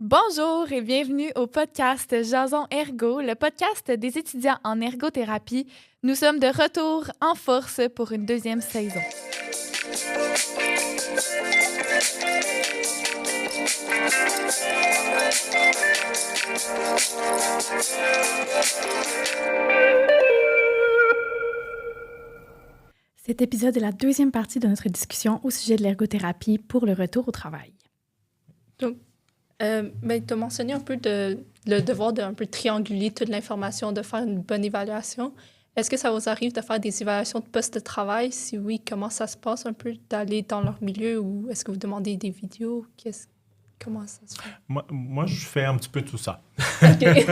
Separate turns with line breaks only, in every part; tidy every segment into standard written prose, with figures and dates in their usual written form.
Bonjour et bienvenue au podcast Jason Ergo, le podcast des étudiants en ergothérapie. Nous sommes de retour en force pour une deuxième saison. Cet épisode est la deuxième partie de notre discussion au sujet de l'ergothérapie pour le retour au travail.
Donc, tu as mentionné un peu le devoir d'un peu trianguler toute l'information, de faire une bonne évaluation. Est-ce que ça vous arrive de faire des évaluations de poste de travail? Si oui, comment ça se passe un peu d'aller dans leur milieu ou est-ce que vous demandez des vidéos? Comment ça se fait?
Moi, je fais un petit peu tout ça.
OK.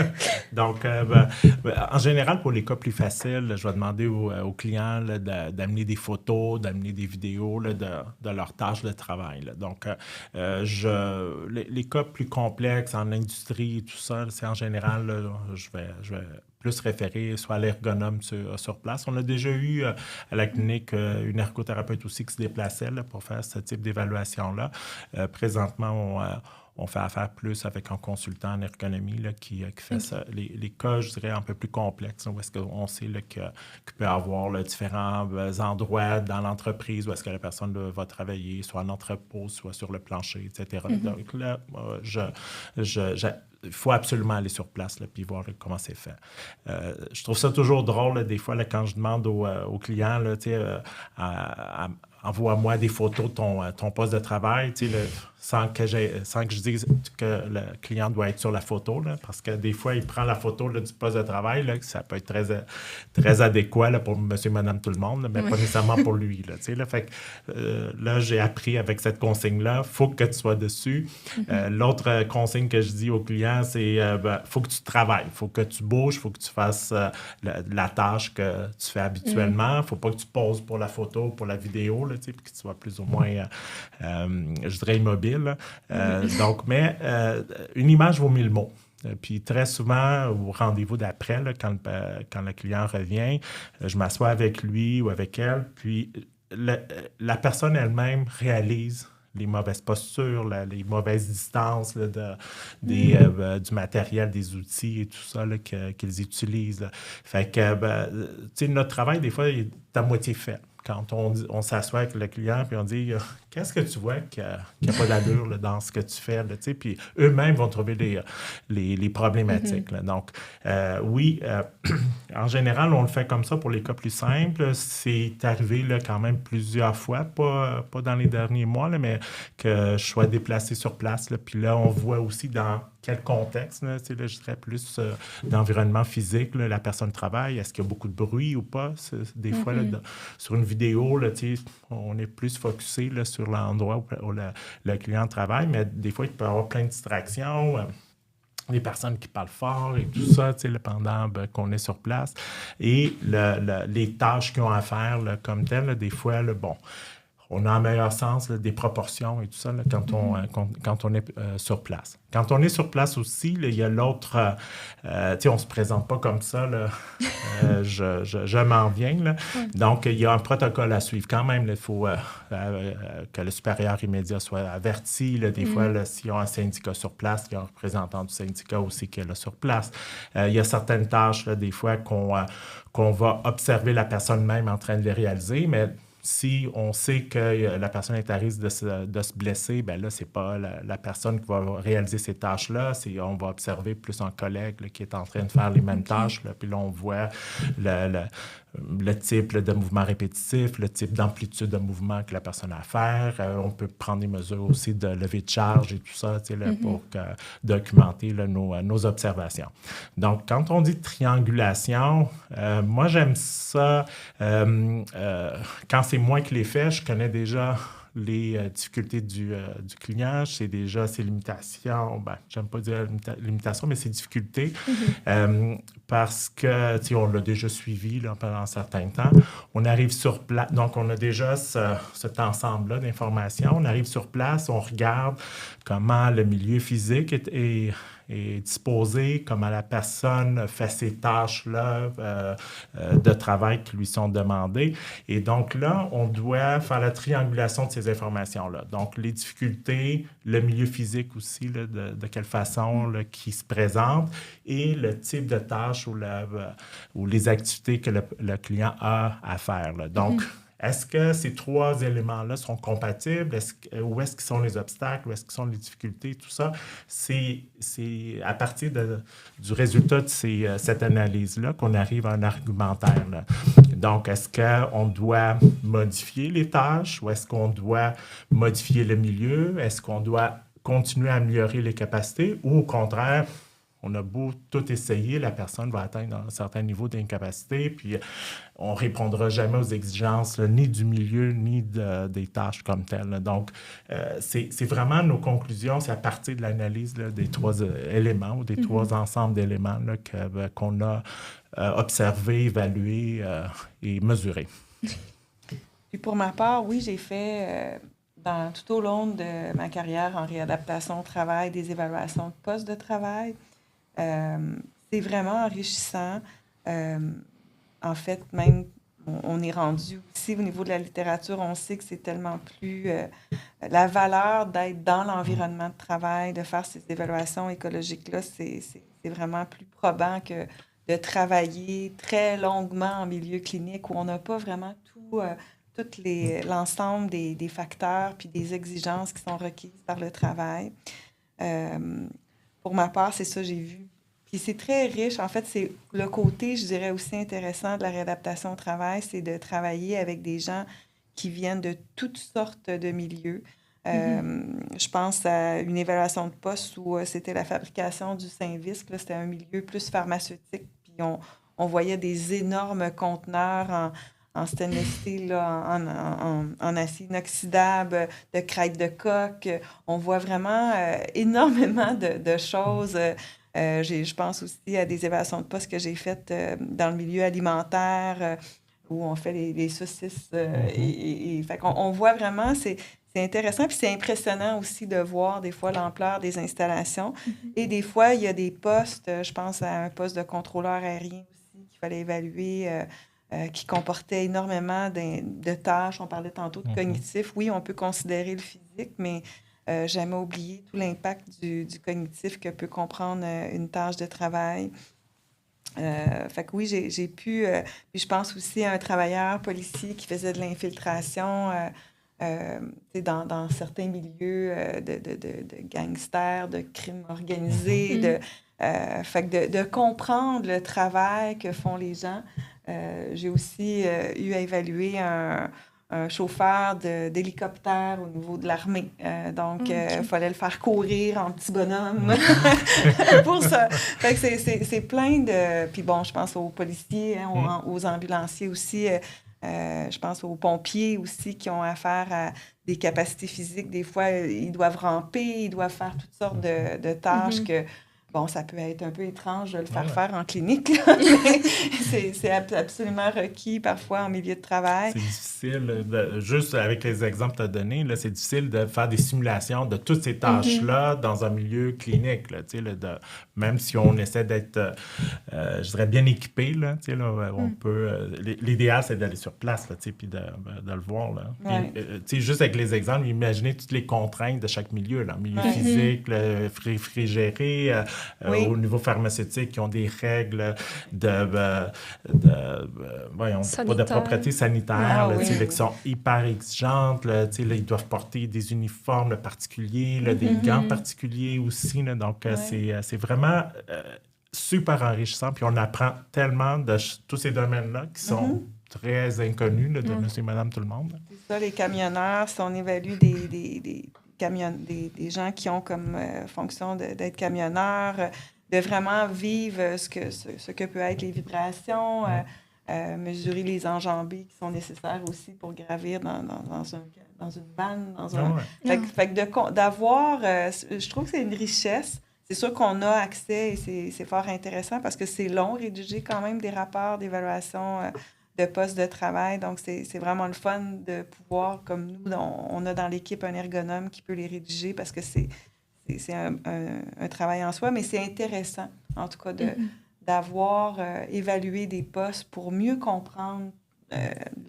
Donc, en général, pour les cas plus faciles, je vais demander aux clients là, d'amener des photos, d'amener des vidéos là, de leurs tâches de travail. Là. Donc, les cas plus complexes en industrie et tout ça, c'est en général, là, je vais plus référer soit à l'ergonome sur place. On a déjà eu à la clinique une ergothérapeute aussi qui se déplaçait là, pour faire ce type d'évaluation-là. Présentement, on fait affaire plus avec un consultant en ergonomie là, qui fait ça. Les cas, je dirais, un peu plus complexes, où est-ce qu'on sait là, qu'il peut y avoir là, différents endroits dans l'entreprise où est-ce que la personne là, va travailler, soit en entrepôt, soit sur le plancher, etc. Donc là, il faut absolument aller sur place là, puis voir là, comment c'est fait. Je trouve ça toujours drôle, là, des fois, là, quand je demande aux clients, là, envoie-moi des photos de ton poste de travail, sans que je dise que le client doit être sur la photo, là, parce que des fois, il prend la photo là, du poste de travail, là, que ça peut être très, très adéquat là, pour monsieur, madame, tout le monde, là, mais pas nécessairement pour lui. Là, fait que, là, j'ai appris avec cette consigne-là, il faut que tu sois dessus. L'autre consigne que je dis aux clients, c'est faut que tu travailles, il faut que tu bouges, il faut que tu fasses la tâche que tu fais habituellement. Il ne faut pas que tu poses pour la photo, pour la vidéo, là, puis que tu sois plus ou moins, je dirais, immobile. Donc, mais une image vaut 1000 mots. Puis très souvent, au rendez-vous d'après, là, quand le client revient, je m'assois avec lui ou avec elle, puis la personne elle-même réalise les mauvaises postures, les mauvaises distances là, du matériel, des outils et tout ça là, qu'ils utilisent. Là. Fait que, notre travail, des fois, est à moitié fait. Quand on s'assoit avec le client puis on dit « Qu'est-ce que tu vois qui n'a pas d'allure là, dans ce que tu fais? » Puis eux-mêmes vont trouver les problématiques. Là. Donc, oui, en général, on le fait comme ça pour les cas plus simples. C'est arrivé là, quand même plusieurs fois, pas dans les derniers mois, là, mais que je sois déplacé sur place. Là, puis là, on voit aussi dans quel contexte, là, je dirais plus d'environnement physique, là, la personne travaille, est-ce qu'il y a beaucoup de bruit ou pas? Des fois, là, sur une vidéo, là, on est plus focusé là, sur l'endroit où le client travaille, mais des fois, il peut y avoir plein de distractions. Les personnes qui parlent fort et tout ça, là, pendant qu'on est sur place. Et les tâches qu'ils ont à faire là, comme telles, là, des fois, là, bon, on a en meilleur sens là, des proportions et tout ça là, quand on est sur place. Quand on est sur place aussi, là, il y a l'autre... on ne se présente pas comme ça, là, je m'en viens. Là. Donc, il y a un protocole à suivre quand même. Il faut que le supérieur immédiat soit averti. Là, des fois, là, s'il y a un syndicat sur place, il y a un représentant du syndicat aussi qui est là sur place. Il y a certaines tâches, là, des fois, qu'on va observer la personne même en train de les réaliser, mais si on sait que la personne est à risque de se blesser, bien là, ce n'est pas la personne qui va réaliser ces tâches-là. On va observer plus un collègue là, qui est en train de faire les mêmes tâches. Là, puis là, on voit le type là, de mouvement répétitif, le type d'amplitude de mouvement que la personne a à faire. On peut prendre des mesures aussi de levée de charge et tout ça là, pour documenter là, nos observations. Donc, quand on dit triangulation, moi, j'aime ça quand c'est moi qui l'ai fait, je connais déjà les difficultés du client, je sais déjà ses limitations, j'aime pas dire limitations, mais ses difficultés, parce que, on l'a déjà suivi là, pendant un certain temps. On arrive sur place, donc on a déjà cet ensemble-là d'informations. On arrive sur place, on regarde comment le milieu physique est disposé, comment la personne fait ces tâches-là de travail qui lui sont demandées. Et donc là, on doit faire la triangulation de ces informations-là. Donc, les difficultés, le milieu physique aussi, là, de quelle façon là, qui se présente, et le type de tâches ou les activités que le client a à faire. Là. Donc, est-ce que ces trois éléments-là sont compatibles? Où est-ce qu'ils sont les obstacles? Où est-ce qu'ils sont les difficultés? Tout ça, c'est à partir du résultat de cette analyse-là qu'on arrive à un argumentaire. Là. Donc, est-ce qu'on doit modifier les tâches ou est-ce qu'on doit modifier le milieu? Est-ce qu'on doit continuer à améliorer les capacités ou au contraire, on a beau tout essayer, la personne va atteindre un certain niveau d'incapacité, puis on ne répondra jamais aux exigences là, ni du milieu, ni des tâches comme telles. Là. Donc, c'est vraiment nos conclusions, c'est à partir de l'analyse là, des trois éléments ou des trois ensembles d'éléments là, qu'on a observés, évalués et mesurés.
Puis pour ma part, oui, j'ai fait tout au long de ma carrière en réadaptation au travail, des évaluations de postes de travail. C'est vraiment enrichissant. En fait, même, on est rendu aussi au niveau de la littérature, on sait que c'est tellement plus la valeur d'être dans l'environnement de travail, de faire ces évaluations écologiques-là, c'est vraiment plus probant que de travailler très longuement en milieu clinique où on n'a pas vraiment l'ensemble des facteurs puis des exigences qui sont requises par le travail. Pour ma part, c'est ça que j'ai vu. Puis c'est très riche. En fait, c'est le côté, je dirais, aussi intéressant de la réadaptation au travail, c'est de travailler avec des gens qui viennent de toutes sortes de milieux. Je pense à une évaluation de poste où c'était la fabrication du Saint-Visc. Là, c'était un milieu plus pharmaceutique. Puis on voyait des énormes conteneurs en stainless steel, là, en acier inoxydable, de crête de coque. On voit vraiment énormément de choses. Je pense aussi à des évaluations de poste que j'ai faites dans le milieu alimentaire où on fait les saucisses. Fait on voit vraiment, c'est intéressant. Puis c'est impressionnant aussi de voir des fois l'ampleur des installations. Et des fois, il y a des postes, je pense à un poste de contrôleur aérien aussi qu'il fallait évaluer, qui comportait énormément de tâches. On parlait tantôt de cognitif. Oui, on peut considérer le physique, mais jamais oublier tout l'impact du cognitif que peut comprendre une tâche de travail. Fait que oui, j'ai pu... puis je pense aussi à un travailleur policier qui faisait de l'infiltration dans certains milieux de gangsters, de crimes organisés. Fait que de comprendre le travail que font les gens. J'ai aussi eu à évaluer un chauffeur d'hélicoptère au niveau de l'armée. Donc, il fallait le faire courir en petit bonhomme pour ça. Fait que c'est plein de... Puis bon, je pense aux policiers, aux ambulanciers aussi. Je pense aux pompiers aussi qui ont affaire à des capacités physiques. Des fois, ils doivent ramper, ils doivent faire toutes sortes de tâches que... Bon, ça peut être un peu étrange de le faire en clinique, là, mais c'est absolument requis parfois en milieu de travail.
C'est difficile, juste avec les exemples que tu as donnés, là, c'est difficile de faire des simulations de toutes ces tâches-là dans un milieu clinique. Là, même si on essaie d'être, je dirais, bien équipé, là, on peut... l'idéal, c'est d'aller sur place, puis de le voir. Là. Puis, juste avec les exemples, imaginez toutes les contraintes de chaque milieu. Là, milieu physique, le réfrigéré... au niveau pharmaceutique, qui ont des règles de propriété sanitaire qui sont hyper exigeantes. Là, ils doivent porter des uniformes particuliers, là, des gants particuliers aussi. Là, donc, c'est vraiment super enrichissant. Puis on apprend tellement de tous ces domaines-là qui sont très inconnus là, de monsieur et madame tout le monde.
C'est ça, les camionneurs, si on évalue des gens qui ont comme fonction d'être camionneurs, de vraiment vivre ce que peut être les vibrations, mesurer les enjambées qui sont nécessaires aussi pour gravir dans une vanne. Fait que d'avoir, je trouve que c'est une richesse. C'est sûr qu'on a accès et c'est fort intéressant parce que c'est long, rédiger quand même des rapports d'évaluation de postes de travail. Donc, c'est vraiment le fun de pouvoir, comme nous, on a dans l'équipe un ergonome qui peut les rédiger parce que c'est c'est un travail en soi, mais c'est intéressant, en tout cas, d'avoir évalué des postes pour mieux comprendre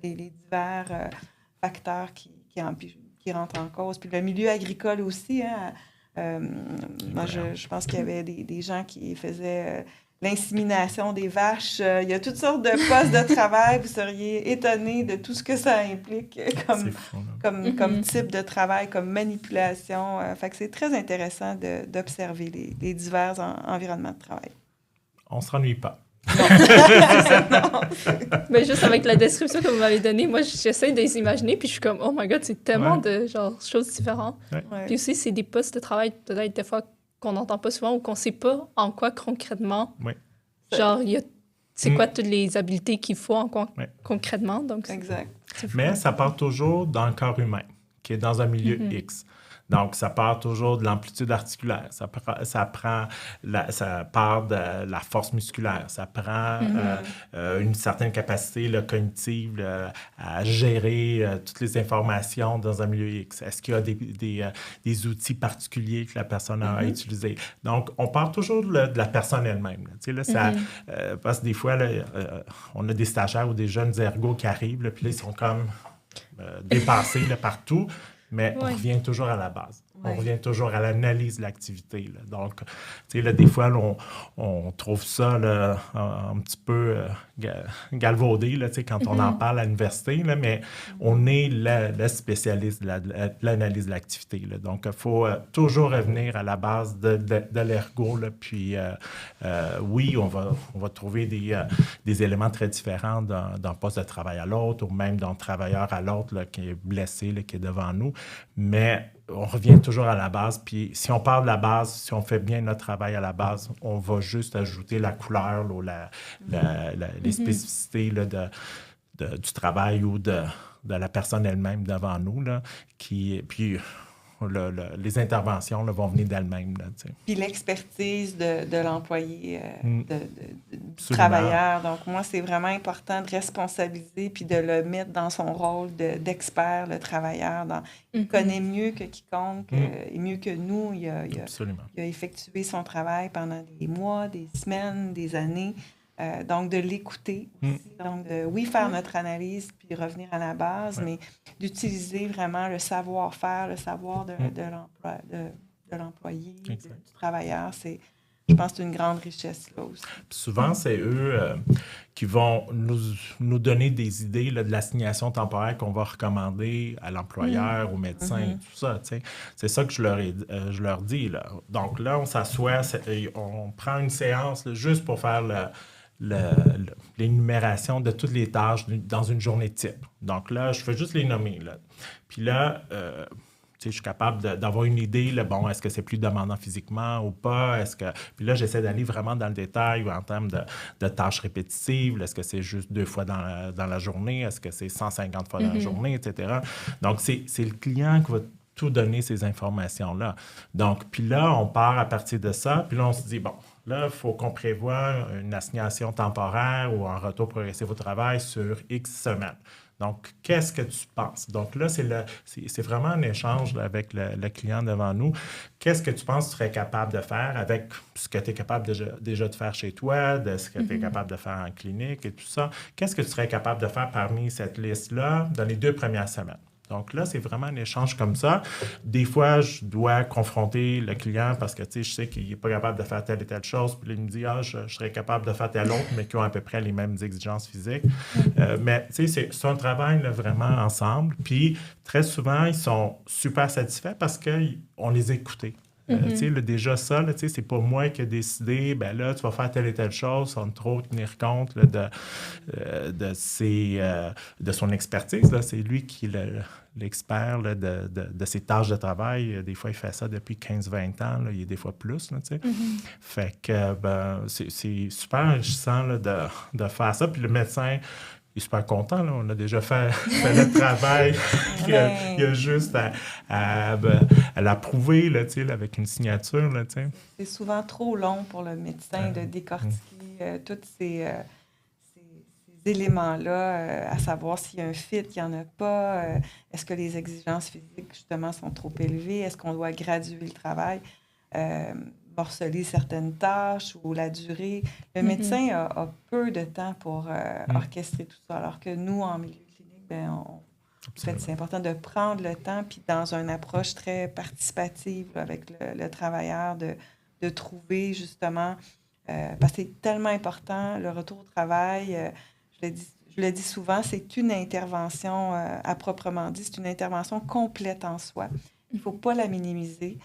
les divers facteurs qui rentrent en cause. Puis le milieu agricole aussi, hein, moi, je pense qu'il y avait des gens qui faisaient l'insémination des vaches. Il y a toutes sortes de postes de travail. Vous seriez étonné de tout ce que ça implique comme type de travail, comme manipulation. Fait que c'est très intéressant d'observer les divers environnements de travail.
On ne s'ennuie pas.
Non. Mais juste avec la description que vous m'avez donnée, moi, j'essaie de les imaginer, puis je suis comme, oh my God, c'est tellement de choses différentes.
Ouais.
Puis aussi, c'est des postes de travail, peut-être des fois, qu'on n'entend pas souvent ou qu'on ne sait pas en quoi concrètement. Genre, c'est quoi toutes les habiletés qu'il faut concrètement. Donc,
exact.
Mais ça part toujours dans le corps humain, qui est dans un milieu X. Donc, ça part toujours de l'amplitude articulaire, ça part de la force musculaire, ça prend une certaine capacité cognitive à gérer toutes les informations dans un milieu X. Est-ce qu'il y a des outils particuliers que la personne a à utiliser? Donc, on part toujours de la personne elle-même. Parce que des fois, on a des stagiaires ou des jeunes ergots qui arrivent, là, puis là, ils sont comme dépassés partout. Mais on revient toujours à la base. On revient toujours à l'analyse de l'activité. Là. Donc, tu sais, des fois, là, on trouve ça là, un petit peu galvaudé là, quand on en parle à l'université, là, mais on est le spécialiste de l'analyse de l'activité. Là. Donc, il faut toujours revenir à la base de l'ergo. Là, puis, oui, on va trouver des éléments très différents d'un poste de travail à l'autre ou même d'un travailleur à l'autre là, qui est blessé, là, qui est devant nous. Mais on revient toujours à la base. Puis si on part de la base, si on fait bien notre travail à la base, on va juste ajouter la couleur, là, les spécificités là, du travail ou de la personne elle-même devant nous. Là, puis les interventions là, vont venir d'elles-mêmes. Là,
puis l'expertise de l'employé, du travailleur. Donc, moi, c'est vraiment important de responsabiliser puis de le mettre dans son rôle d'expert, le travailleur. Il connaît mieux que quiconque et mieux que nous. Il a effectué son travail pendant des mois, des semaines, des années. Donc, de l'écouter aussi. Donc, faire notre analyse puis revenir à la base, mais d'utiliser vraiment le savoir-faire, le savoir de l'employé, du travailleur. Je pense que c'est une grande richesse là aussi.
Puis souvent, c'est eux qui vont nous donner des idées là, de l'assignation temporaire qu'on va recommander à l'employeur, au médecin, tout ça. T'sais. C'est ça que je leur dis. Là. Donc là, on s'assoit, on prend une séance là, juste pour faire l'énumération de toutes les tâches dans une journée type. Donc là, je fais juste les nommer. Là. Puis là, je suis capable d'avoir une idée, là, bon, est-ce que c'est plus demandant physiquement ou pas? Puis là, j'essaie d'aller vraiment dans le détail en termes de tâches répétitives. Est-ce que c'est juste 2 fois dans la journée? Est-ce que c'est 150 fois dans la journée, etc.? Donc, c'est le client qui va tout donner ces informations-là. Donc, puis là, on part à partir de ça, puis là, on se dit, bon, là, il faut qu'on prévoie une assignation temporaire ou un retour progressif au travail sur X semaines. Donc, qu'est-ce que tu penses? Donc là, c'est vraiment un échange là, avec le client devant nous. Qu'est-ce que tu penses que tu serais capable de faire avec ce que tu es capable déjà de faire chez toi, de ce que tu es capable de faire en clinique et tout ça? Qu'est-ce que tu serais capable de faire parmi cette liste-là dans les 2 premières semaines? Donc là, c'est vraiment un échange comme ça. Des fois, je dois confronter le client parce que, je sais qu'il n'est pas capable de faire telle et telle chose. Puis là, il me dit, je serais capable de faire telle autre, mais qui ont à peu près les mêmes exigences physiques. Mais, c'est un travail là, vraiment ensemble. Puis, très souvent, ils sont super satisfaits parce qu'on les a écoutés. Déjà ça, là, c'est pas moi qui ai décidé, ben là, tu vas faire telle et telle chose sans trop tenir compte là, de son expertise. Là. C'est lui qui est l'expert là, de ses tâches de travail. Des fois, il fait ça depuis 15-20 ans. Là, il y a des fois plus. Là, Fait que c'est super enrichissant là, de faire ça. Puis le médecin... Il est super content, là. On a déjà fait le travail. Il a juste à l'approuver là, avec une signature. Là,
c'est souvent trop long pour le médecin de décortiquer tous ces éléments-là, à savoir s'il y a un fit, il n'y en a pas. Est-ce que les exigences physiques, justement, sont trop élevées? Est-ce qu'on doit graduer le travail? morceler certaines tâches ou la durée. Le médecin a peu de temps pour orchestrer tout ça, alors que nous, en milieu clinique, en fait, c'est important de prendre le temps, puis dans une approche très participative là, avec le travailleur, de trouver justement, parce que c'est tellement important, le retour au travail, je le dis souvent, c'est une intervention à proprement dit, c'est une intervention complète en soi. Il ne faut pas la minimiser.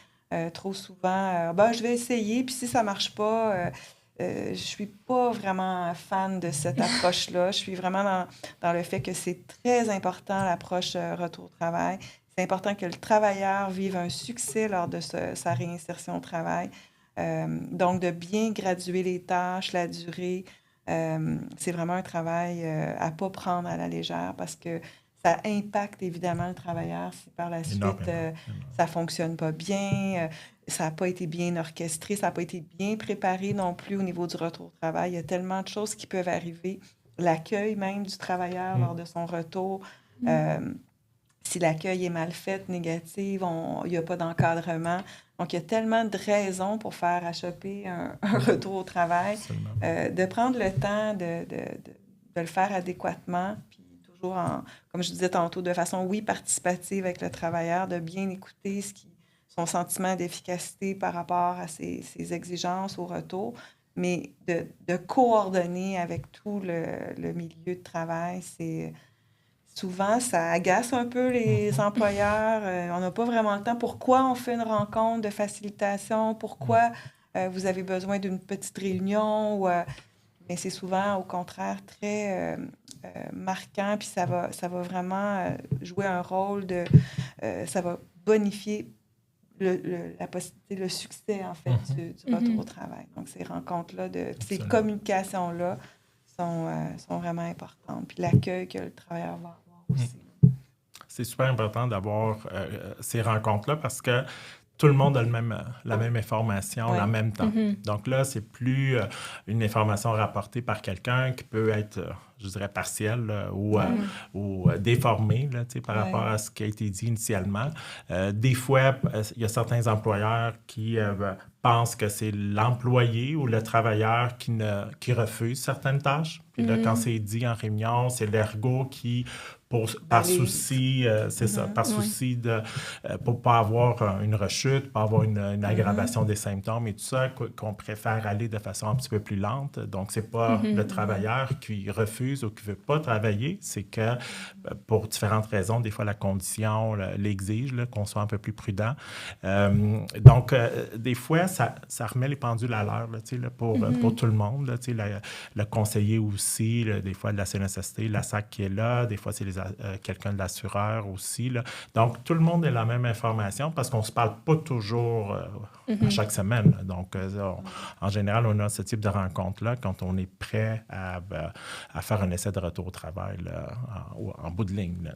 Trop souvent, je vais essayer, puis si ça ne marche pas, je ne suis pas vraiment fan de cette approche-là. Je suis vraiment dans le fait que c'est très important, l'approche retour au travail. C'est important que le travailleur vive un succès lors de sa réinsertion au travail. Donc, de bien graduer les tâches, la durée, c'est vraiment un travail à ne pas prendre à la légère parce que ça impacte évidemment le travailleur si par la suite ça ne fonctionne pas bien, ça n'a pas été bien orchestré, ça n'a pas été bien préparé non plus au niveau du retour au travail. Il y a tellement de choses qui peuvent arriver. L'accueil même du travailleur lors de son retour. Si l'accueil est mal fait, négatif, il n'y a pas d'encadrement. Donc, il y a tellement de raisons pour faire achoper un retour au travail. De prendre le temps de le faire adéquatement, puis toujours, comme je disais tantôt, de façon, participative avec le travailleur, de bien écouter son sentiment d'efficacité par rapport à ses exigences au retour, mais de coordonner avec tout le milieu de travail, souvent, ça agace un peu les employeurs. On n'a pas vraiment le temps. Pourquoi on fait une rencontre de facilitation? Pourquoi vous avez besoin d'une petite réunion? Mais c'est souvent, au contraire, très marquant. Puis ça va vraiment jouer un rôle ça va bonifier la possibilité, le succès, en fait, du retour au travail. Donc, ces rencontres-là, ces communications-là sont vraiment importantes. Puis l'accueil que le travailleur va avoir aussi.
C'est super important d'avoir ces rencontres-là parce que tout le monde a la même information en même temps. Donc là, c'est plus une information rapportée par quelqu'un qui peut être, je dirais, partielle ou déformée là, par rapport à ce qui a été dit initialement. Des fois, il y a certains employeurs qui pensent que c'est l'employé ou le travailleur qui refuse certaines tâches. Puis là, quand c'est dit en réunion, c'est l'ergo qui... par souci, par souci pour ne pas avoir une rechute, pas avoir une aggravation des symptômes et tout ça, qu'on préfère aller de façon un petit peu plus lente. Donc, ce n'est pas le travailleur qui refuse ou qui ne veut pas travailler, c'est que pour différentes raisons, des fois la condition l'exige, qu'on soit un peu plus prudent. Donc, des fois, ça remet les pendules à l'heure pour tout le monde. Là, le conseiller aussi, des fois de la CNSST, la SAC qui est là, des fois c'est quelqu'un de l'assureur aussi. Là. Donc, tout le monde a la même information parce qu'on ne se parle pas toujours à chaque semaine. Donc, en général, on a ce type de rencontre-là quand on est prêt à faire un essai de retour au travail là, en bout de ligne. Là,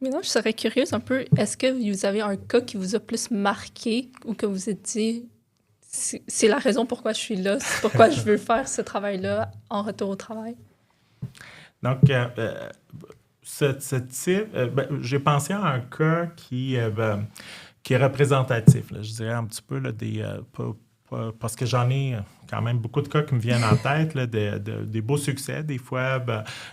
mais non, je serais curieuse un peu, est-ce que vous avez un cas qui vous a plus marqué ou que vous vous êtes dit, c'est la raison pourquoi je suis là, c'est pourquoi je veux faire ce travail-là en retour au travail? Donc,
ce type, j'ai pensé à un cas qui est représentatif, là, je dirais un petit peu là, parce que j'en ai quand même beaucoup de cas qui me viennent en tête, là, des beaux succès, des fois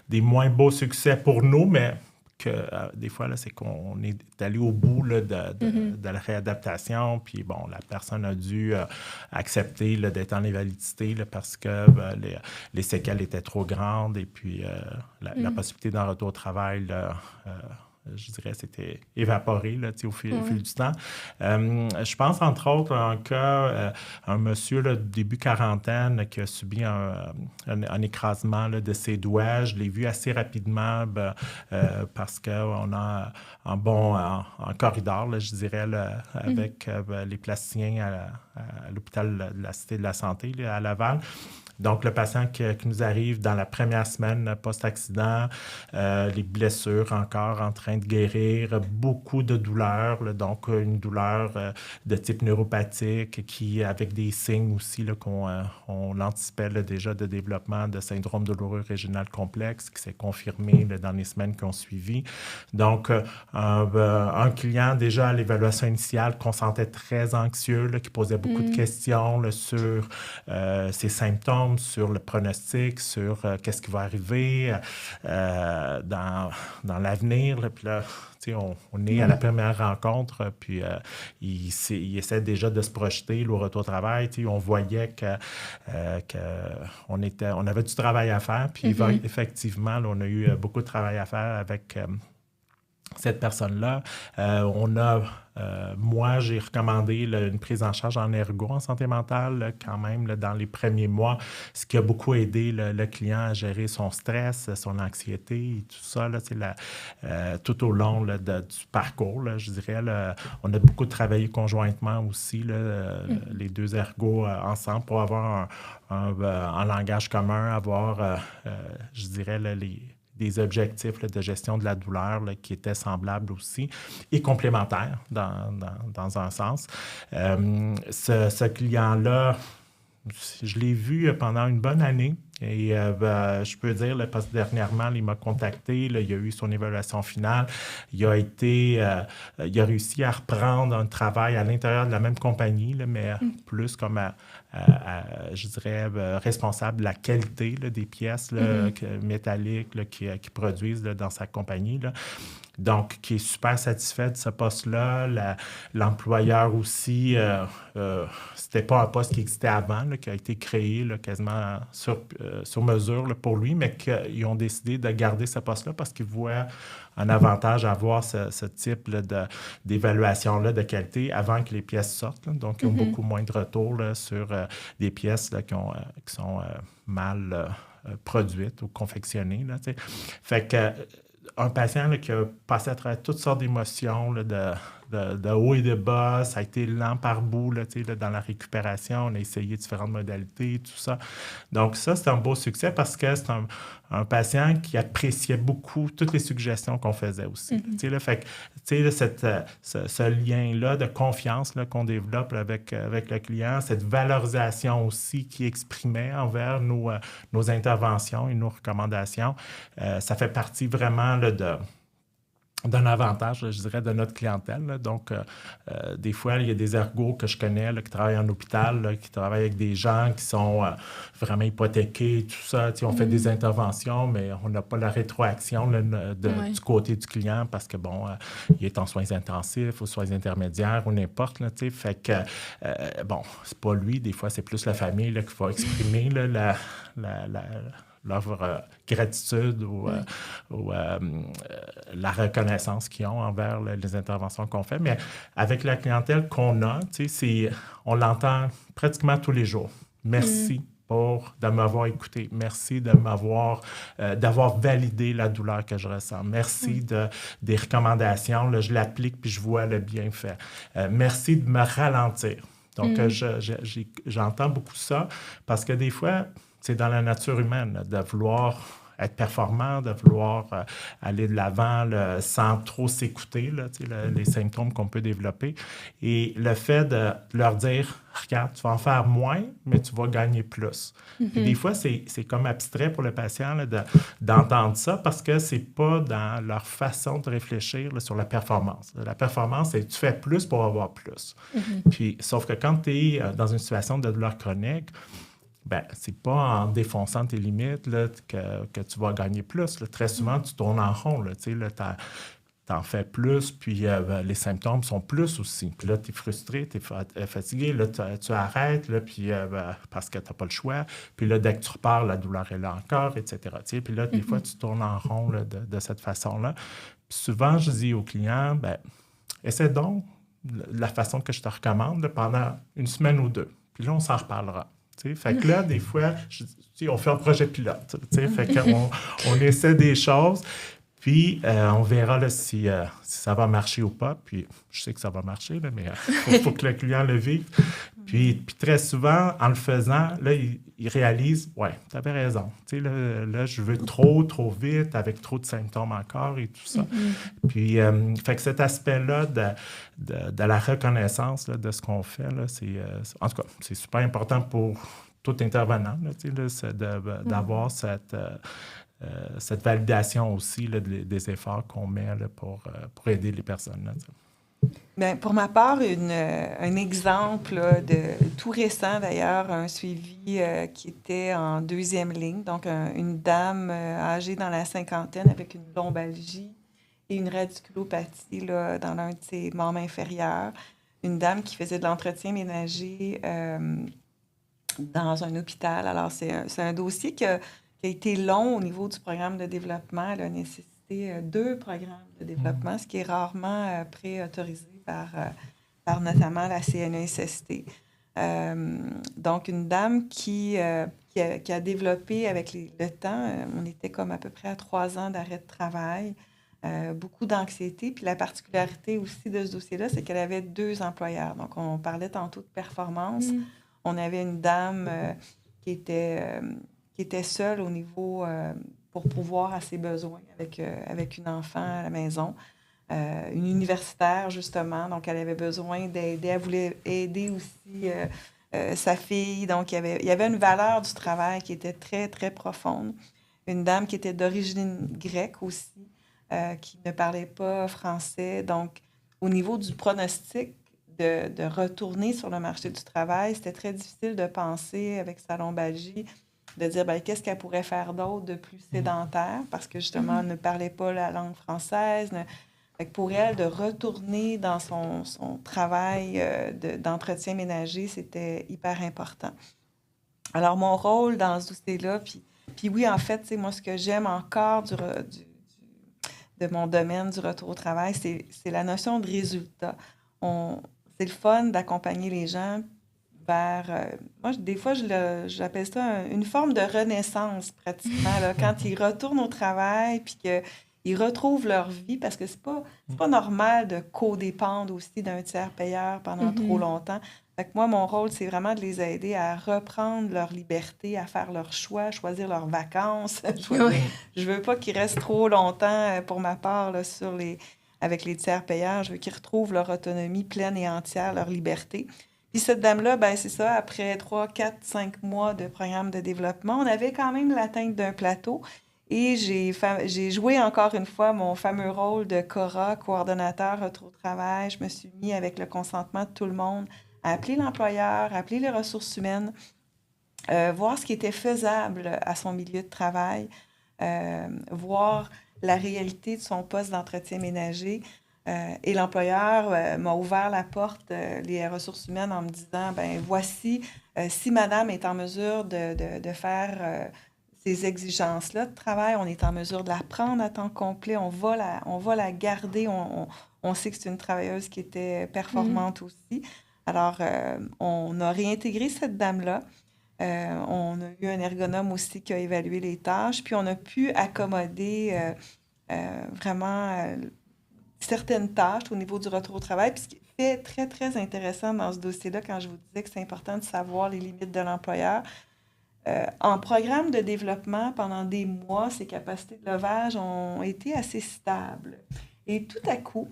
des moins beaux succès pour nous, mais que des fois, là, c'est qu'on est allé au bout là, de la réadaptation, puis bon, la personne a dû accepter là, d'être en invalidité là, parce que les séquelles étaient trop grandes et puis la possibilité d'un retour au travail là, je dirais, c'était évaporé là, au fil du temps. Je pense, entre autres, à un cas, un monsieur là, début quarantaine qui a subi un écrasement là, de ses doigts. Je l'ai vu assez rapidement parce qu'on a un bon en corridor, là, je dirais, là, avec les plasticiens à l'hôpital de la Cité de la Santé là, à Laval. Donc, le patient qui nous arrive dans la première semaine post-accident, les blessures encore en train de guérir, beaucoup de douleurs, là, donc une douleur de type neuropathique qui, avec des signes aussi là, on anticipait là, déjà de développement de syndrome douloureux régional complexe qui s'est confirmé là, dans les semaines qui ont suivi. Donc, un client déjà à l'évaluation initiale qu'on sentait très anxieux, là, qui posait beaucoup de questions là, sur ses symptômes, sur le pronostic, sur qu'est-ce qui va arriver dans l'avenir. Là, puis là, on est à la première rencontre, puis il essaie déjà de se projeter là, au retour au travail. On voyait qu'on avait du travail à faire, puis effectivement, là, on a eu beaucoup de travail à faire avec cette personne-là. Moi, j'ai recommandé là, une prise en charge en ergo, en santé mentale, là, quand même, là, dans les premiers mois, ce qui a beaucoup aidé le client à gérer son stress, son anxiété et tout ça, là, tout au long là, du parcours, là, je dirais. Là, on a beaucoup travaillé conjointement aussi, là, les deux ergos ensemble, pour avoir un langage commun, avoir, je dirais, là, des objectifs là, de gestion de la douleur là, qui étaient semblables aussi et complémentaires dans un sens. Ce client-là, je l'ai vu pendant une bonne année. Et je peux dire, là, parce que dernièrement, il m'a contacté, là, il a eu son évaluation finale, il a réussi à reprendre un travail à l'intérieur de la même compagnie, là, mais plus comme je dirais, responsable de la qualité là, des pièces là, métalliques là, qui produisent là, dans sa compagnie. Là. Donc, qui est super satisfait de ce poste-là. L'employeur aussi, c'était pas un poste qui existait avant, là, qui a été créé là, quasiment sur mesure là, pour lui, mais qu'ils ont décidé de garder ce poste-là parce qu'ils voient un avantage à avoir ce type là, d'évaluation-là de qualité avant que les pièces sortent. Là. Donc, ils ont beaucoup moins de retours là, sur des pièces là, qui sont mal produites ou confectionnées. Là, fait que un patient là, qui a passé à travers toutes sortes d'émotions, là, de haut et de bas, ça a été lent par bout là, dans la récupération. On a essayé différentes modalités, tout ça. Donc ça, c'est un beau succès parce que c'est un patient qui appréciait beaucoup toutes les suggestions qu'on faisait aussi. Là, fait que, ce lien-là de confiance là, qu'on développe avec le client, cette valorisation aussi qu'il exprimait envers nos interventions et nos recommandations, ça fait partie vraiment là, d'un avantage, je dirais, de notre clientèle. Là. Donc, des fois, il y a des ergos que je connais là, qui travaillent en hôpital, là, qui travaillent avec des gens qui sont vraiment hypothéqués, tout ça. On fait des interventions, mais on n'a pas la rétroaction là, du côté du client parce que, bon, il est en soins intensifs ou soins intermédiaires ou n'importe. Là, fait que, bon, c'est pas lui. Des fois, c'est plus la famille là, qui va exprimer là, leur gratitude ou la reconnaissance qu'ils ont envers les interventions qu'on fait. Mais avec la clientèle qu'on a, on l'entend pratiquement tous les jours. Merci de m'avoir écouté. Merci d'avoir validé la douleur que je ressens. Merci des recommandations. Là, je l'applique puis je vois le bienfait. Merci de me ralentir. Donc, j'entends beaucoup ça parce que des fois, c'est dans la nature humaine là, de vouloir être performant, de vouloir aller de l'avant là, sans trop s'écouter, là, les symptômes qu'on peut développer. Et le fait de leur dire, regarde, tu vas en faire moins, mais tu vas gagner plus. Et des fois, c'est comme abstrait pour le patient là, d'entendre ça parce que c'est pas dans leur façon de réfléchir là, sur la performance. La performance, c'est tu fais plus pour avoir plus. Puis, sauf que quand tu es dans une situation de douleur chronique, ben, c'est pas en défonçant tes limites là, que tu vas gagner plus. Là. Très souvent, tu tournes en rond. Là, t'en fais plus, puis les symptômes sont plus aussi. Puis là, tu es frustré, tu es fatigué, là, tu arrêtes, là, puis, parce que tu n'as pas le choix. Puis là, dès que tu repars, la douleur est là encore, etc. Puis là, des fois, tu tournes en rond là, de cette façon-là. Puis souvent, je dis aux clients, ben, essaie donc la façon que je te recommande là, pendant une semaine ou deux. Puis là, on s'en reparlera. Fait que là, des fois, on fait un projet pilote. Fait qu'on on essaie des choses, puis on verra là, si ça va marcher ou pas. Puis je sais que ça va marcher, là, mais il faut que le client le vive. Puis très souvent, en le faisant, là, ils réalisent, ouais, tu avais raison. Tu sais, là, je veux trop vite, avec trop de symptômes encore et tout ça. Puis, fait que cet aspect-là de la reconnaissance là, de ce qu'on fait, là, en tout cas, c'est super important pour tout intervenant, là, tu sais, là, c'est d'avoir cette validation aussi là, des efforts qu'on met là, pour aider les personnes. Là,
bien, pour ma part, un exemple là, de tout récent d'ailleurs, un suivi qui était en deuxième ligne, donc une dame âgée dans la cinquantaine avec une lombalgie et une radiculopathie là, dans l'un de ses membres inférieurs. Une dame qui faisait de l'entretien ménager dans un hôpital. Alors, c'est un dossier qui a été long au niveau du programme de développement. Elle a nécessité 2 programmes de développement, ce qui est rarement préautorisé par notamment la CNESST. Donc, une dame qui a développé avec le temps, on était comme à peu près à 3 ans d'arrêt de travail, beaucoup d'anxiété. Puis la particularité aussi de ce dossier-là, c'est qu'elle avait 2 employeurs. Donc, on parlait tantôt de performance. On avait une dame qui était seule au niveau pour pourvoir à ses besoins avec une enfant à la maison. Une universitaire, justement, donc elle avait besoin d'aider. Elle voulait aider aussi sa fille. Donc, il y avait une valeur du travail qui était très, très profonde. Une dame qui était d'origine grecque aussi, qui ne parlait pas français. Donc, au niveau du pronostic, de retourner sur le marché du travail, c'était très difficile de penser avec sa lombalgie, de dire bien, qu'est-ce qu'elle pourrait faire d'autre de plus sédentaire, parce que justement, elle ne parlait pas la langue française. Fait que pour elle, de retourner dans son travail d'entretien ménager, c'était hyper important. Alors, mon rôle dans ce dossier-là, puis oui, en fait, moi, ce que j'aime encore de mon domaine du retour au travail, c'est la notion de résultat. C'est le fun d'accompagner les gens vers... moi, des fois, j'appelle ça une forme de renaissance, pratiquement, là, quand ils retournent au travail puis qu'ils retrouvent leur vie, parce que c'est pas normal de codépendre aussi d'un tiers payeur pendant trop longtemps. Fait que moi, mon rôle, c'est vraiment de les aider à reprendre leur liberté, à faire leurs choix, choisir leurs vacances. Je veux pas qu'ils restent trop longtemps, pour ma part, là, avec les tiers payeurs. Je veux qu'ils retrouvent leur autonomie pleine et entière, leur liberté. Puis cette dame-là, ben c'est ça, après 3, 4, 5 mois de programme de développement, on avait quand même l'atteinte d'un plateau. Et j'ai joué encore une fois mon fameux rôle de CORA, coordonnateur retour au travail. Je me suis mis avec le consentement de tout le monde à appeler l'employeur, à appeler les ressources humaines, voir ce qui était faisable à son milieu de travail, voir la réalité de son poste d'entretien ménager. Et l'employeur m'a ouvert la porte, les ressources humaines, en me disant, ben voici, si madame est en mesure de faire ces exigences-là de travail, on est en mesure de la prendre à temps complet, on va la garder, on sait que c'est une travailleuse qui était performante aussi. Alors, on a réintégré cette dame-là. On a eu un ergonome aussi qui a évalué les tâches, puis on a pu accommoder vraiment certaines tâches au niveau du retour au travail. Puis ce qui est très, très intéressant dans ce dossier-là, quand je vous disais que c'est important de savoir les limites de l'employeur, en programme de développement, pendant des mois, ses capacités de levage ont été assez stables. Et tout à coup,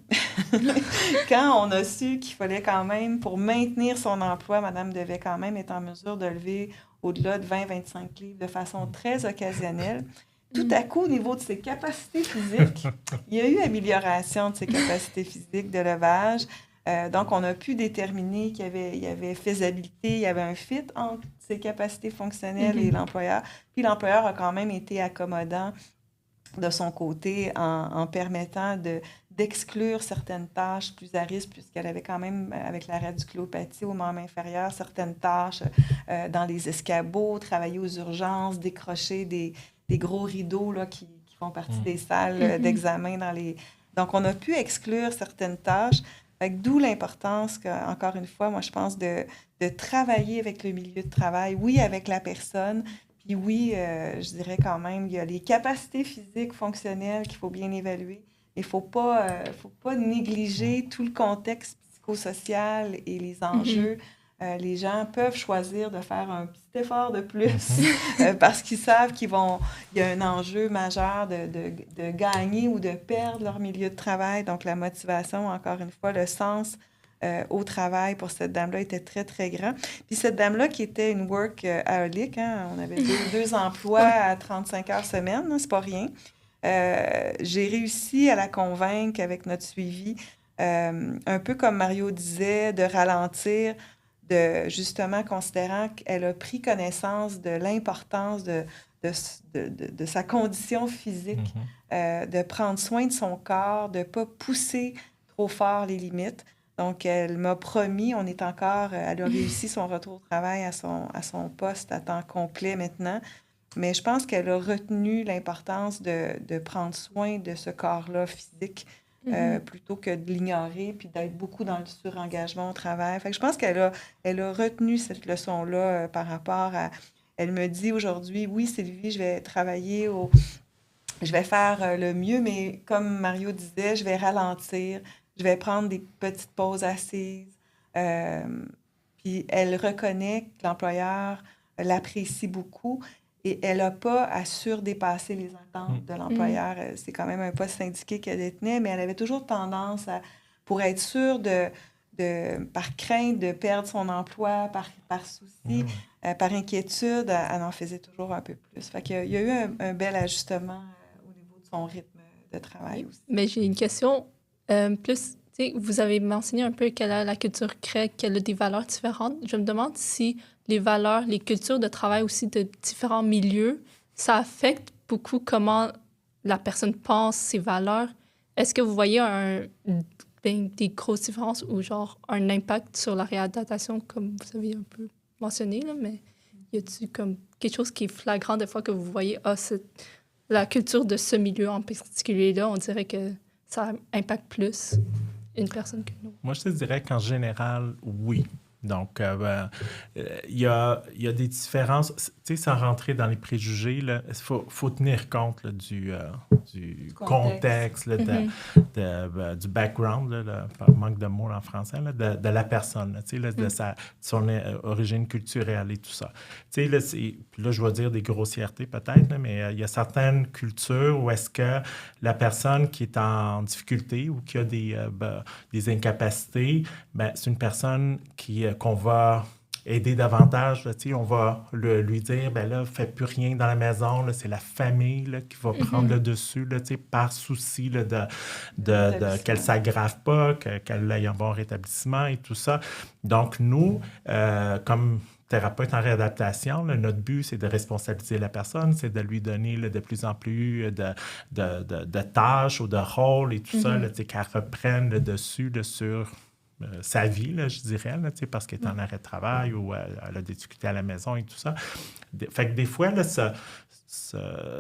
quand on a su qu'il fallait quand même, pour maintenir son emploi, madame devait quand même être en mesure de lever au-delà de 20-25 livres de façon très occasionnelle. Tout à coup, au niveau de ses capacités physiques, il y a eu amélioration de ses capacités physiques de levage. Donc, on a pu déterminer qu'il y avait faisabilité, il y avait un fit entre ses capacités fonctionnelles et l'employeur. Puis l'employeur a quand même été accommodant de son côté en permettant d'exclure certaines tâches plus à risque, puisqu'elle avait quand même, avec la radiculopathie au membre inférieur, certaines tâches dans les escabeaux, travailler aux urgences, décrocher des gros rideaux là, qui font partie des salles d'examen dans les... Donc, on a pu exclure certaines tâches. D'où l'importance, encore une fois, moi, je pense, de travailler avec le milieu de travail, oui, avec la personne, puis oui, je dirais quand même, il y a les capacités physiques, fonctionnelles qu'il faut bien évaluer. Il ne faut pas négliger tout le contexte psychosocial et les enjeux les gens peuvent choisir de faire un petit effort de plus parce qu'ils savent qu'il y a un enjeu majeur de gagner ou de perdre leur milieu de travail. Donc, la motivation, encore une fois, le sens au travail pour cette dame-là était très, très grand. Puis cette dame-là qui était une workaholic, on avait deux emplois à 35 heures semaine, c'est pas rien. J'ai réussi à la convaincre avec notre suivi, un peu comme Mario disait, de ralentir, justement considérant qu'elle a pris connaissance de l'importance de sa condition physique, de prendre soin de son corps, de ne pas pousser trop fort les limites. Donc, elle m'a promis, elle a réussi son retour au travail à son poste à temps complet maintenant. Mais je pense qu'elle a retenu l'importance de prendre soin de ce corps-là physique plutôt que de l'ignorer puis d'être beaucoup dans le surengagement au travail. Fait que je pense qu'elle a retenu cette leçon-là par rapport à... Elle me dit aujourd'hui, oui, Sylvie, je vais travailler je vais faire le mieux, mais comme Mario disait, je vais ralentir, je vais prendre des petites pauses assises. Puis elle reconnaît que l'employeur l'apprécie beaucoup et elle n'a pas à surdépasser les attentes de l'employeur. C'est quand même un poste syndiqué qu'elle détenait, mais elle avait toujours tendance pour être sûre par crainte de perdre son emploi, par souci, par inquiétude, elle en faisait toujours un peu plus. Fait qu'il y a eu un bel ajustement au niveau de son rythme de travail aussi.
Mais j'ai une question plus... Vous avez mentionné un peu qu'elle a la culture grecque, qu'elle a des valeurs différentes. Je me demande si les valeurs, les cultures de travail aussi de différents milieux, ça affecte beaucoup comment la personne pense ses valeurs. Est-ce que vous voyez des grosses différences ou genre un impact sur la réadaptation, comme vous avez un peu mentionné, là, mais y a-t-il comme quelque chose qui est flagrant des fois que vous voyez, la culture de ce milieu en particulier-là, on dirait que ça impacte plus une personne que l'autre?
Moi, je te dirais qu'en général, oui. Donc, il y a des différences. Tu sais, sans rentrer dans les préjugés, il faut tenir compte là, du contexte là, du background, là, par manque de mots en français, là, de la personne, là, tu sais, là, de son origine culturelle et tout ça. Tu sais, là, je vais dire des grossièretés peut-être, là, mais il y a certaines cultures où est-ce que la personne qui est en difficulté ou qui a des incapacités, c'est une personne qu'on va aider davantage. Là, on va lui dire, là, fais plus rien dans la maison. Là, c'est la famille là, qui va prendre le dessus là, par souci là, qu'elle ne s'aggrave pas, qu'elle ait un bon rétablissement et tout ça. Donc, nous, comme thérapeute en réadaptation, là, notre but, c'est de responsabiliser la personne, c'est de lui donner là, de plus en plus de tâches ou de rôles et tout ça, là, qu'elle reprenne le dessus là, sur sa vie, là, je dirais, là, parce qu'elle est en arrêt de travail ou elle a des difficultés à la maison et tout ça. Fait que des fois, là,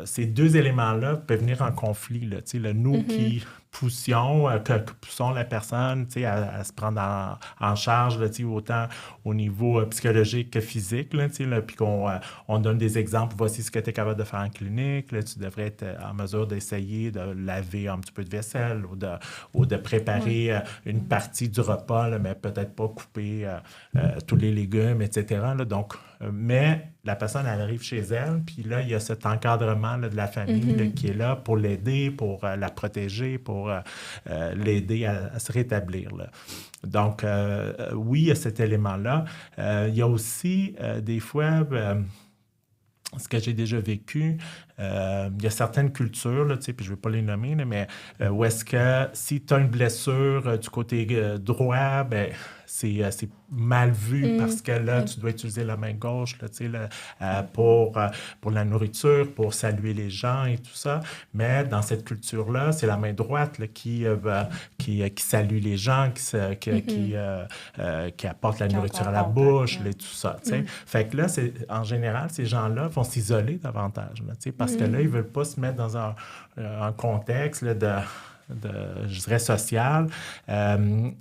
ces deux éléments-là peuvent venir en conflit. Là, nous qui poussons la personne à se prendre en charge là, autant au niveau psychologique que physique, là, puis qu'on donne des exemples. Voici ce que tu es capable de faire en clinique. Là, tu devrais être en mesure d'essayer de laver un petit peu de vaisselle ou de préparer une partie du repas, là, mais peut-être pas couper tous les légumes, etc. Là, donc, mais la personne, elle arrive chez elle, puis là, il y a cet encadrement là, de la famille là, qui est là pour l'aider, pour la protéger, pour l'aider à se rétablir. Là. Donc, oui, il y a cet élément-là. Il y a aussi, des fois, ce que j'ai déjà vécu, il y a certaines cultures, là, puis je ne vais pas les nommer, là, mais où est-ce que si tu as une blessure du côté droit, c'est mal vu parce que là, tu dois utiliser la main gauche là, pour la nourriture, pour saluer les gens et tout ça. Mais dans cette culture-là, c'est la main droite là, qui salue les gens, qui apporte la nourriture à la bouche et tout ça. Fait que là, en général, ces gens-là vont s'isoler davantage là, parce que là, ils ne veulent pas se mettre dans un contexte là, je dirais social,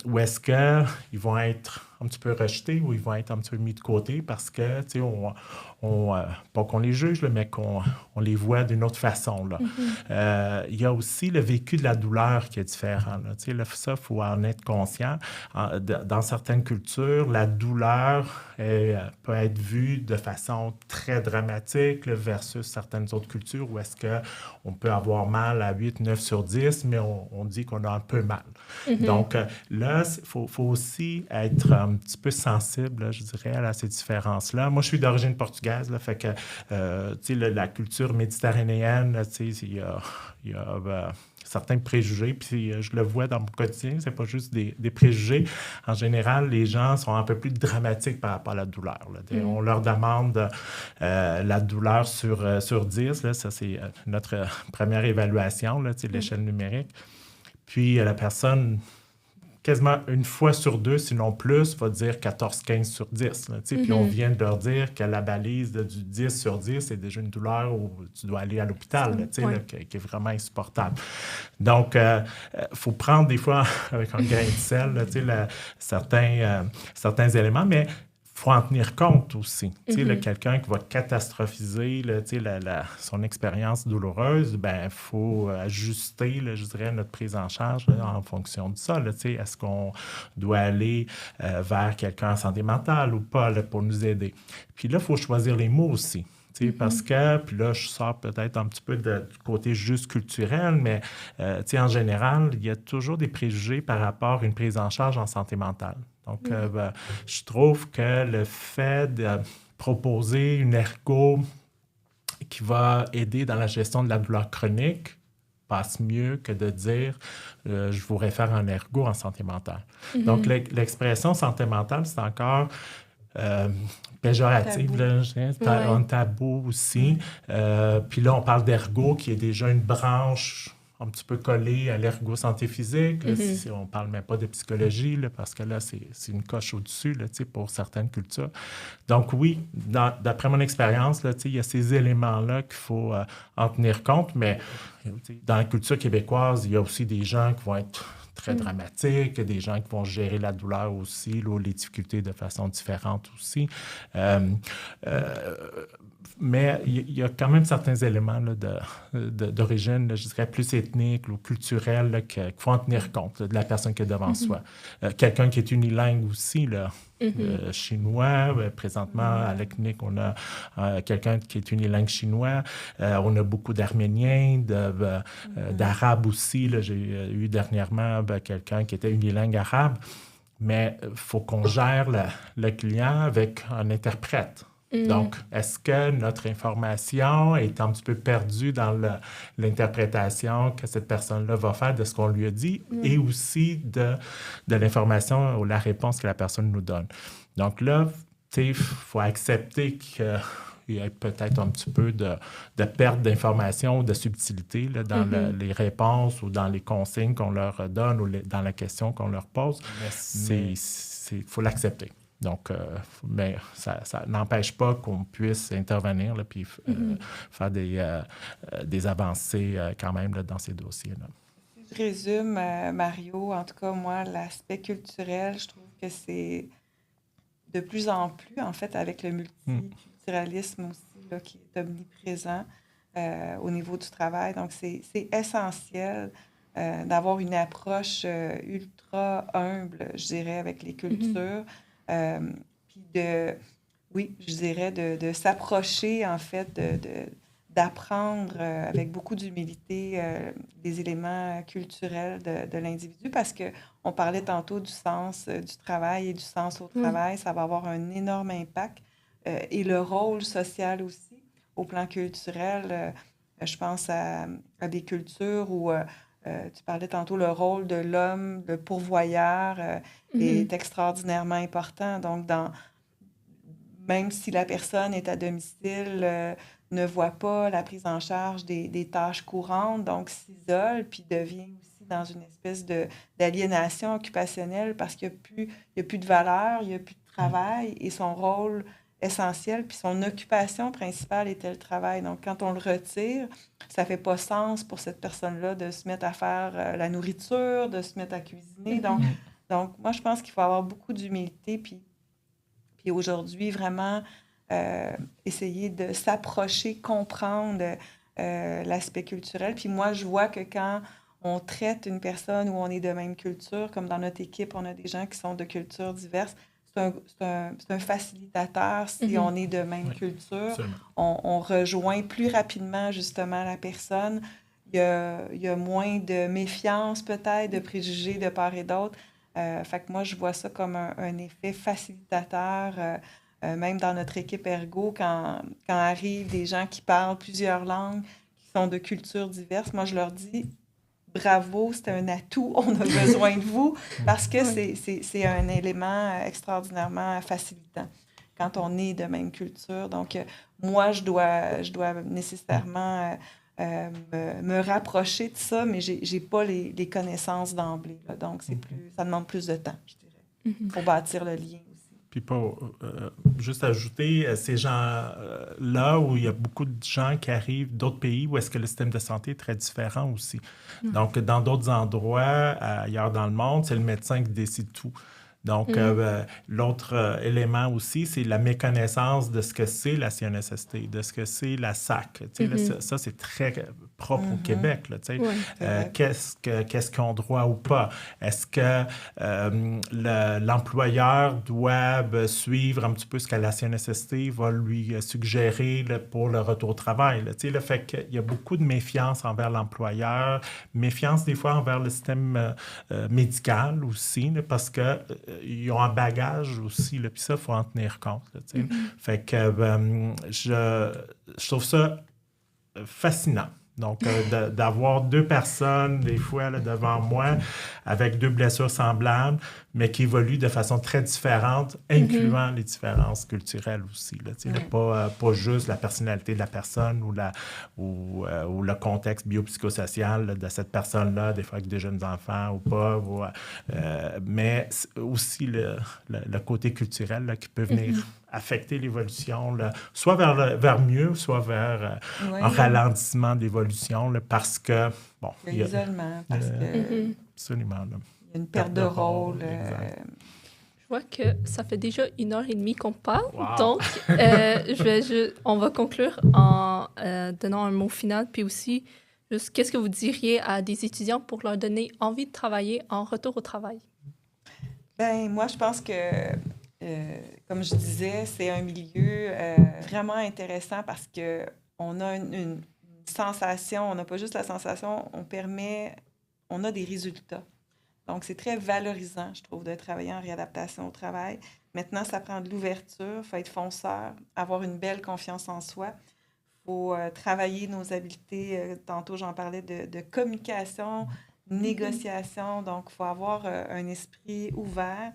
où est-ce qu'ils vont être un petit peu rejetés ou ils vont être un petit peu mis de côté parce que, tu sais, pas qu'on les juge, là, mais qu'on les voit d'une autre façon, là. Il y a aussi le vécu de la douleur qui est différent, là. Tu sais, ça, il faut en être conscient. Dans certaines cultures, la douleur peut être vue de façon très dramatique là, versus certaines autres cultures où est-ce qu'on peut avoir mal à 8, 9 sur 10, mais on dit qu'on a un peu mal. Donc là, il faut aussi être un petit peu sensible, là, je dirais, à ces différences-là. Moi, je suis d'origine portugaise, là, fait que, tu sais, la culture méditerranéenne, là, tu sais, il y a certains préjugés, puis je le vois dans mon quotidien, c'est pas juste des préjugés. En général, les gens sont un peu plus dramatiques par rapport à la douleur, là. On leur demande la douleur sur 10, là, ça c'est notre première évaluation, là, l'échelle numérique. Puis la personne, quasiment une fois sur 2, sinon plus, va dire 14-15 sur 10. Là, puis on vient de leur dire que la balise du 10 sur 10, c'est déjà une douleur où tu dois aller à l'hôpital, là, là, qui est vraiment insupportable. Donc, faut prendre des fois avec un grain de sel là, certains éléments, mais il faut en tenir compte aussi. Quelqu'un qui va catastrophiser là, son expérience douloureuse, il faut ajuster, là, je dirais, notre prise en charge là, en fonction de ça. Là, est-ce qu'on doit aller vers quelqu'un en santé mentale ou pas là, pour nous aider? Puis là, il faut choisir les mots aussi. Parce que, puis là, je sors peut-être un petit peu du côté juste culturel, mais en général, il y a toujours des préjugés par rapport à une prise en charge en santé mentale. Donc, je trouve que le fait de proposer une ergo qui va aider dans la gestion de la douleur chronique passe mieux que de dire je vous réfère un ergo en santé mentale. Donc, l'expression santé mentale, c'est encore péjoratif, là, un tabou aussi. Puis là, on parle d'ergo qui est déjà une branche un petit peu collée à l'ergo santé physique. Là, on ne parle même pas de psychologie, là, parce que là, c'est une coche au-dessus là, pour certaines cultures. Donc oui, d'après mon expérience, là, il y a ces éléments-là qu'il faut en tenir compte, mais dans la culture québécoise, il y a aussi des gens qui vont être très dramatiques, des gens qui vont gérer la douleur aussi, là, les difficultés de façon différente aussi. Mais il y a quand même certains éléments là, d'origine, là, je dirais, plus ethnique ou culturelle qu'il faut en tenir compte là, de la personne qui est devant soi. Quelqu'un qui est unilingue aussi, là, chinois. Présentement, à la clinique, on a quelqu'un qui est unilingue chinois. On a beaucoup d'Arméniens, d'Arabes aussi. Là, j'ai eu dernièrement quelqu'un qui était unilingue arabe. Mais il faut qu'on gère le client avec un interprète. Donc, est-ce que notre information est un petit peu perdue dans l'interprétation que cette personne-là va faire de ce qu'on lui a dit et aussi de l'information ou la réponse que la personne nous donne? Donc là, il faut accepter qu'il y ait peut-être un petit peu de perte d'information ou de subtilité là, dans les réponses ou dans les consignes qu'on leur donne ou dans la question qu'on leur pose. Il faut l'accepter. Donc, mais ça n'empêche pas qu'on puisse intervenir là, puis faire des avancées quand même là, dans ces dossiers-là.
Si je résume, Mario, en tout cas, moi, l'aspect culturel, je trouve que c'est de plus en plus, en fait, avec le multiculturalisme aussi, là, qui est omniprésent au niveau du travail. Donc, c'est essentiel d'avoir une approche ultra humble, je dirais, avec les cultures. Puis je dirais de s'approcher, en fait, d'apprendre avec beaucoup d'humilité des éléments culturels de l'individu parce qu'on parlait tantôt du sens du travail et du sens au travail. Ça va avoir un énorme impact. Et le rôle social aussi, au plan culturel, je pense à des cultures où... tu parlais tantôt, le rôle de l'homme, le pourvoyeur, est extraordinairement important. Donc, même si la personne est à domicile, ne voit pas la prise en charge des tâches courantes, donc s'isole, puis devient aussi dans une espèce d'aliénation occupationnelle parce qu'il n'y a plus de valeur, il n'y a plus de travail, et son rôle essentiel, puis son occupation principale était le travail. Donc, quand on le retire, ça ne fait pas sens pour cette personne-là de se mettre à faire la nourriture, de se mettre à cuisiner. Donc, Donc, moi, je pense qu'il faut avoir beaucoup d'humilité, puis aujourd'hui, vraiment essayer de s'approcher, comprendre l'aspect culturel. Puis moi, je vois que quand on traite une personne où on est de même culture, comme dans notre équipe, on a des gens qui sont de cultures diverses, c'est un facilitateur si on est de même culture. On rejoint plus rapidement, justement, la personne. Il y a moins de méfiance, peut-être, de préjugés de part et d'autre. Fait que moi, je vois ça comme un effet facilitateur. Même dans notre équipe Ergo, quand arrivent des gens qui parlent plusieurs langues, qui sont de cultures diverses, moi, je leur dis bravo, c'est un atout, on a besoin de vous, parce que c'est un élément extraordinairement facilitant quand on est de même culture. Donc, moi, je dois nécessairement me rapprocher de ça, mais j'ai pas les connaissances d'emblée. Là. Donc, ça demande plus de temps, je dirais, pour bâtir le lien.
Puis pour juste ajouter, ces gens-là, où il y a beaucoup de gens qui arrivent d'autres pays où est-ce que le système de santé est très différent aussi. Donc, dans d'autres endroits, ailleurs dans le monde, c'est le médecin qui décide tout. Donc, l'autre élément aussi, c'est la méconnaissance de ce que c'est la CNSST, de ce que c'est la SAC. Là, ça, c'est très propre au Québec. Là, qu'est-ce qu'on a droit ou pas? Est-ce que l'employeur doit suivre un petit peu ce que la CNSST va lui suggérer là, pour le retour au travail? Là, le fait qu'il y a beaucoup de méfiance envers l'employeur, méfiance des fois envers le système médical aussi, là, parce que ils ont un bagage aussi, là, puis ça, il faut en tenir compte. Là, Fait que je trouve ça fascinant. Donc, d'avoir deux personnes, des fois, là, devant moi, avec deux blessures semblables, mais qui évoluent de façon très différente, incluant les différences culturelles aussi. Là, pas juste la personnalité de la personne ou le contexte biopsychosocial là, de cette personne-là, des fois avec des jeunes enfants ou pas, mais aussi le côté culturel là, qui peut venir affecter l'évolution, là, soit vers mieux, soit vers un ralentissement d'évolution, là, parce que, bon...
Il y a l'isolement, parce que...
Absolument, là.
Il y a une perte de rôle.
Je vois que ça fait déjà 1h30 qu'on parle.
Wow.
Donc, on va conclure en donnant un mot final, puis aussi, juste, qu'est-ce que vous diriez à des étudiants pour leur donner envie de travailler en retour au travail?
Bien, moi, je pense que, comme je disais, c'est un milieu vraiment intéressant parce qu'on a une sensation, on n'a pas juste la sensation, on a des résultats. Donc, c'est très valorisant, je trouve, de travailler en réadaptation au travail. Maintenant, ça prend de l'ouverture, il faut être fonceur, avoir une belle confiance en soi. Il faut travailler nos habiletés. Tantôt, j'en parlais de communication, négociation. Donc, il faut avoir un esprit ouvert.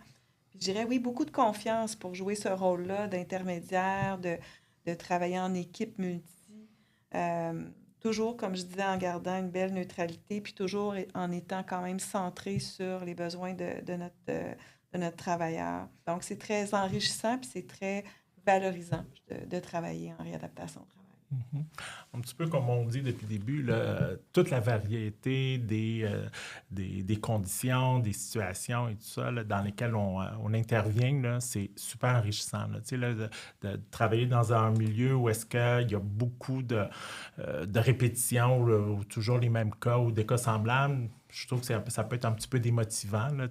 Puis, je dirais, oui, beaucoup de confiance pour jouer ce rôle-là d'intermédiaire, de travailler en équipe multi. Toujours, comme je disais, en gardant une belle neutralité, puis toujours en étant quand même centré sur les besoins de notre travailleur. Donc, c'est très enrichissant, puis c'est très valorisant de travailler en réadaptation au travail.
Un petit peu comme on dit depuis le début, là, toute la variété des conditions, des situations et tout ça là, dans lesquelles on intervient, là, c'est super enrichissant. Là, là, de travailler dans un milieu où est-ce qu'il y a beaucoup de répétitions ou toujours les mêmes cas ou des cas semblables. Je trouve que ça peut être un petit peu démotivant là,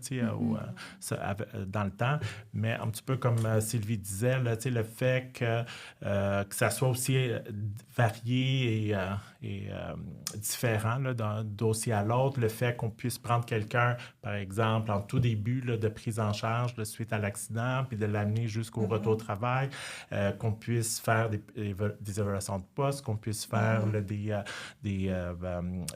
dans le temps, mais un petit peu comme Sylvie disait, là, le fait que ça soit aussi varié et différent là, d'un dossier à l'autre, le fait qu'on puisse prendre quelqu'un, par exemple, en tout début là, de prise en charge là, suite à l'accident, puis de l'amener jusqu'au retour au travail, qu'on puisse faire des évaluations de poste, qu'on puisse faire là, des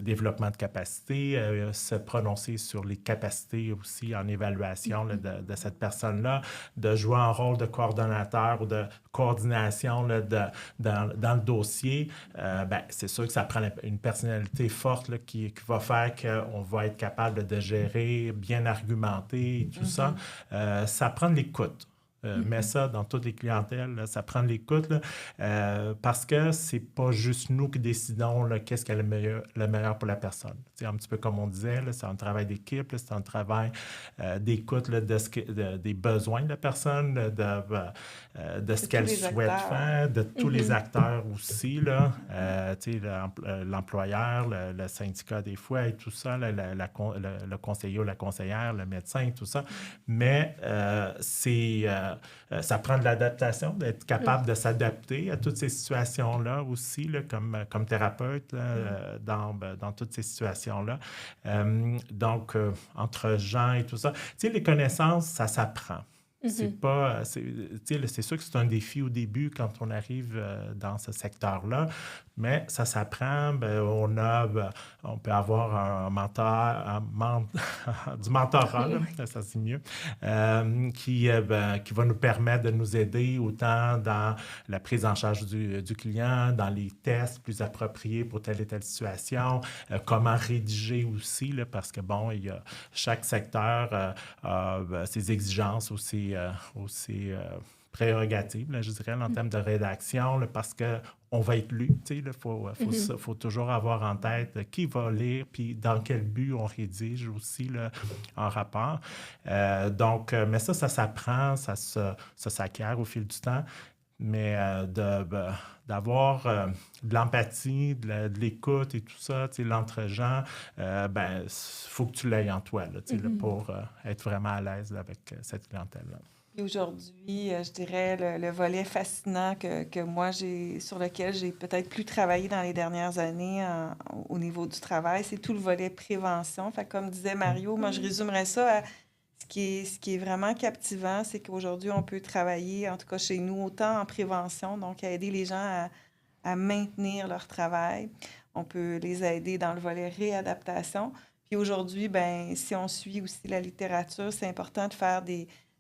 développements de capacité, se prononcer sur les capacités aussi en évaluation là, de cette personne-là, de jouer un rôle de coordonnateur ou de coordination là, dans le dossier, c'est sûr que ça prend une personnalité forte là, qui va faire qu'on va être capable de gérer, bien argumenter et tout ça. Ça prend de l'écoute. mets ça dans toutes les clientèles, là, ça prend de l'écoute, là, parce que c'est pas juste nous qui décidons là, qu'est-ce qui est le meilleur pour la personne. Tu sais, un petit peu comme on disait, là, c'est un travail d'équipe, là, c'est un travail d'écoute là, des besoins de la personne, de ce qu'elle souhaite faire, de tous les acteurs aussi, là, tu sais, l'employeur, le syndicat des fois et tout ça, là, le conseiller ou la conseillère, le médecin, tout ça. Mais ça prend de l'adaptation, d'être capable de s'adapter à toutes ces situations-là aussi, là, comme thérapeute là, dans toutes ces situations-là. Donc, entre gens et tout ça. Tu sais, les connaissances, ça s'apprend. C'est pas, c'est sûr que c'est un défi au début quand on arrive dans ce secteur-là, mais ça s'apprend. Ben, on peut avoir un mentor, du mentorat, là, ça c'est mieux, qui va nous permettre de nous aider autant dans la prise en charge du client, dans les tests plus appropriés pour telle et telle situation, comment rédiger aussi, là, parce que bon, il y a chaque secteur a ses exigences aussi prérogatives, là, je dirais, en termes de rédaction, là, parce qu'on va être lu. Il faut toujours avoir en tête qui va lire, puis dans quel but on rédige aussi là, en rapport. Mais ça s'apprend, ça s'acquiert au fil du temps. Mais d'avoir de l'empathie, de l'écoute et tout ça, l'entre-gens, faut que tu l'aies en toi là, là, pour être vraiment à l'aise là, avec cette clientèle-là.
Et aujourd'hui, je dirais le volet fascinant que moi, sur lequel j'ai peut-être plus travaillé dans les dernières années au niveau du travail, c'est tout le volet prévention. Fait, comme disait Mario, moi, je résumerais ça à ce qui est vraiment captivant, c'est qu'aujourd'hui, on peut travailler, en tout cas chez nous, autant en prévention, donc à aider les gens à maintenir leur travail. On peut les aider dans le volet réadaptation. Puis aujourd'hui, si on suit aussi la littérature, c'est important de faire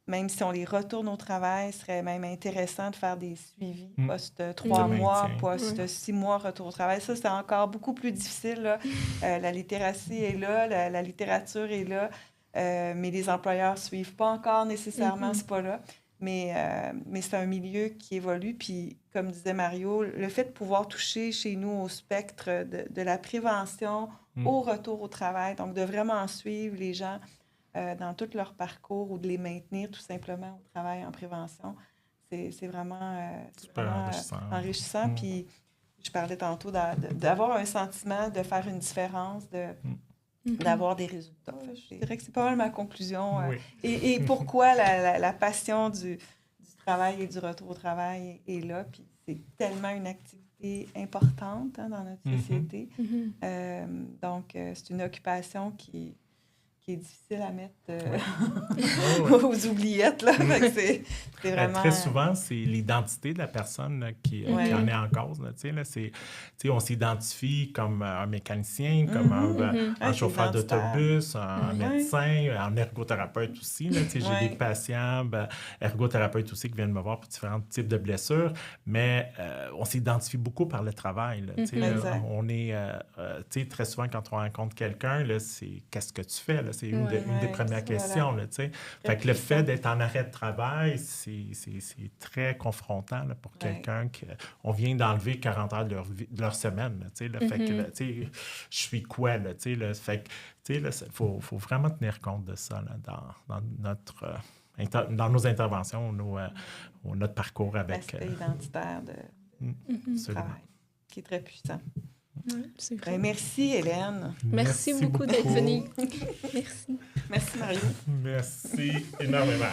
même si on les retourne au travail, ce serait même intéressant de faire des suivis post-3 mois, post-6 mois, retour au travail. Ça, c'est encore beaucoup plus difficile, là. La littératie est là, la littérature est là, mais les employeurs ne suivent pas encore nécessairement ce pas-là. Mais c'est un milieu qui évolue. Puis, comme disait Mario, le fait de pouvoir toucher chez nous au spectre de la prévention au retour au travail, donc de vraiment suivre les gens dans tout leur parcours ou de les maintenir tout simplement au travail en prévention, c'est vraiment, enrichissant. Puis, je parlais tantôt d'avoir un sentiment de faire une différence, d'avoir des résultats. Je dirais que c'est pas mal ma conclusion. Et pourquoi la passion du travail et du retour au travail est là. Puis c'est tellement une activité importante dans notre société. Donc, c'est une occupation qui est difficile à mettre aux oubliettes. Là. C'est vraiment...
Très souvent, c'est l'identité de la personne là, qui en est en cause. Là, on s'identifie comme un mécanicien, comme un chauffeur d'autobus, un médecin, un ergothérapeute aussi. Là, j'ai des patients ergothérapeutes aussi qui viennent me voir pour différents types de blessures, mais on s'identifie beaucoup par le travail. Là, on est très souvent, quand on rencontre quelqu'un, là, c'est « qu'est-ce que tu fais? » là, c'est une des premières questions. Là, fait que le fait d'être en arrêt de travail, c'est très confrontant là, pour quelqu'un on vient d'enlever 40 heures de leur semaine. Là, fait que, je suis quoi? Là, fait que, faut vraiment tenir compte de ça là, dans nos interventions, notre parcours avec...
L'aspect identitaire du travail, qui est très puissant. Merci, Hélène.
Merci beaucoup d'être venue. Merci.
Merci, Mario.
Merci énormément.